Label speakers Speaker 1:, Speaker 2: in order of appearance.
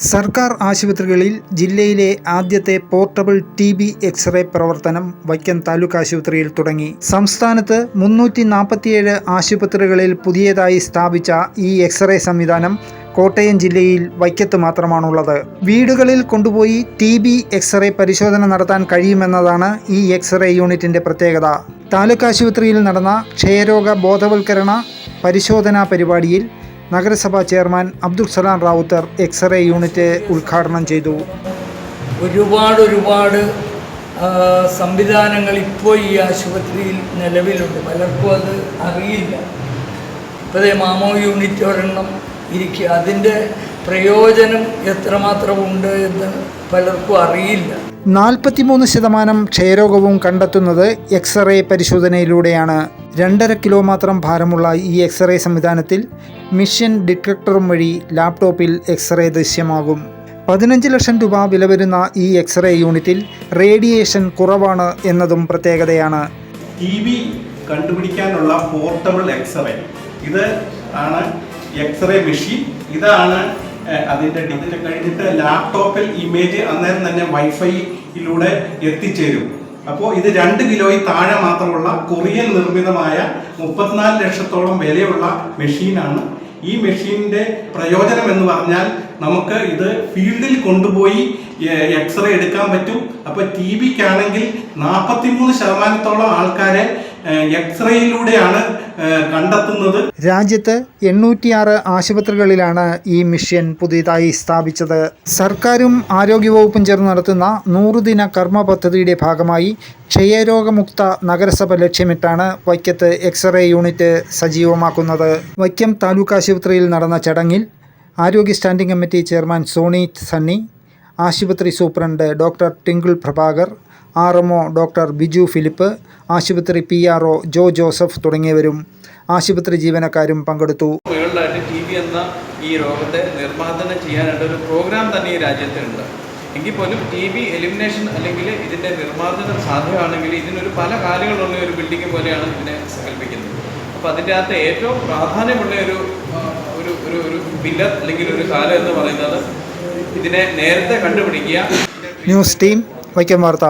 Speaker 1: സർക്കാർ ആശുപത്രികളിൽ ജില്ലയിലെ ആദ്യത്തെ പോർട്ടബിൾ TB എക്സ്റേ പ്രവർത്തനം വൈക്കം താലൂക്ക് ആശുപത്രിയിൽ തുടങ്ങി. സംസ്ഥാനത്ത് 347 ആശുപത്രികളിൽ പുതിയതായി സ്ഥാപിച്ച ഈ എക്സ്റേ സംവിധാനം കോട്ടയം ജില്ലയിൽ വൈക്കത്ത് മാത്രമാണുള്ളത്. വീടുകളിൽ കൊണ്ടുപോയി TB എക്സ്റേ പരിശോധന നടത്താൻ കഴിയുമെന്നതാണ് ഈ എക്സ്റേ യൂണിറ്റിന്റെ പ്രത്യേകത. താലൂക്ക് ആശുപത്രിയിൽ നടന്ന ക്ഷയരോഗ ബോധവൽക്കരണ പരിശോധനാ പരിപാടിയിൽ നഗരസഭാ chairman Abdul Salam Rawther x-ray unit ഉദ്ഘാടനം ചെയ്തു.
Speaker 2: ഒരുപാട് സംവിധാനങ്ങൾ ഇപ്പോൾ ഈ ആശുപത്രിയിൽ നിലവിലുണ്ട്. പലർക്കും അത് അറിയില്ല. ഇപ്പോൾ മാമോ യൂണിറ്റ് ഒരെണ്ണം ഇരിക്കുക, അതിൻ്റെ പ്രയോജനം എത്രമാത്രം ഉണ്ട് എന്ന് പലർക്കും അറിയില്ല.
Speaker 1: 43% ക്ഷയരോഗവും കണ്ടെത്തുന്നത് എക്സ്റേ പരിശോധനയിലൂടെയാണ്. 2.5 കിലോ മാത്രം ഭാരമുള്ള ഈ എക്സ്റേ സംവിധാനത്തിൽ മിഷൻ ഡിറ്റക്ടറും വഴി ലാപ്ടോപ്പിൽ എക്സ്റേ ദൃശ്യമാകും. 15 ലക്ഷം രൂപ വില വരുന്ന ഈ എക്സ്റേ യൂണിറ്റിൽ റേഡിയേഷൻ കുറവാണ് എന്നതും പ്രത്യേകതയാണ്.
Speaker 3: TB കണ്ടുപിടിക്കാനുള്ള പോർട്ടബിൾ എക്സ്റേ, ഇത് ആണ് എക്സ്റേ മെഷീൻ. ഇതാണ് അതിൻ്റെ ഡിജിറ്റൽ കഴിഞ്ഞിട്ട് ലാപ്ടോപ്പിൽ ഇമേജ് അന്നേരം തന്നെ വൈഫൈയിലൂടെ എത്തിച്ചേരും. അപ്പോൾ ഇത് 2 കിലോയിൽ താഴെ മാത്രമുള്ള കൊറിയൻ നിർമ്മിതമായ 34 ലക്ഷത്തോളം വിലയുള്ള മെഷീനാണ്. ഈ മെഷീനിൻ്റെ പ്രയോജനം എന്ന് പറഞ്ഞാൽ നമുക്ക് ഇത് ഫീൽഡിൽ കൊണ്ടുപോയി എക്സ്റേ എടുക്കാൻ പറ്റും. അപ്പോൾ TBക്കാണെങ്കിൽ 43% ആൾക്കാരെ എക്സ്റേയിലൂടെയാണ് കണ്ടെത്തുന്നത്.
Speaker 1: രാജ്യത്ത് 806 ആശുപത്രികളിലാണ് ഈ മിഷൻ പുതിയതായി സ്ഥാപിച്ചത്. സർക്കാരും ആരോഗ്യവകുപ്പും ചേർന്ന് നടത്തുന്ന 100 ദിന കർമ്മ പദ്ധതിയുടെ ഭാഗമായി ക്ഷയരോഗമുക്ത നഗരസഭ ലക്ഷ്യമിട്ടാണ് വൈക്കത്ത് എക്സ്റേ യൂണിറ്റ് സജീവമാക്കുന്നത്. വൈക്കം താലൂക്ക് ആശുപത്രിയിൽ നടന്ന ചടങ്ങിൽ ആരോഗ്യ standing committee chairman Sony Sunny, ആശുപത്രി superintendent doctor Tinkle Prabhakar, RMO doctor Biju Philip, ആശുപത്രി PRO ജോ ജോസഫ് തുടങ്ങിയവരും ആശുപത്രി ജീവനക്കാരും പങ്കെടുത്തു.
Speaker 4: മുകളിലായിട്ട് TB എന്ന ഈ രോഗത്തെ നിർമ്മാർജ്ജനം ചെയ്യാനായിട്ട് ഒരു പ്രോഗ്രാം തന്നെ ഈ രാജ്യത്തുണ്ട്. എങ്കിൽ പോലും TB എലിമിനേഷൻ അല്ലെങ്കിൽ ഇതിൻ്റെ നിർമ്മാർജ്ജനം സാധ്യമാണെങ്കിൽ ഇതിനൊരു പല കാലുകളുള്ള ഒരു ബിൽഡിംഗ് പോലെയാണ് ഇതിനെ സങ്കല്പിക്കുന്നത്. അപ്പോൾ അതിൻ്റെ അകത്ത് ഏറ്റവും പ്രാധാന്യമുള്ള ഒരു പില്ലർ അല്ലെങ്കിൽ ഒരു കാലം എന്ന് പറയുന്നത് ഇതിനെ നേരത്തെ കണ്ടുപിടിക്കുക.
Speaker 1: ന്യൂസ് ടീം വൈക്കം വാർത്ത.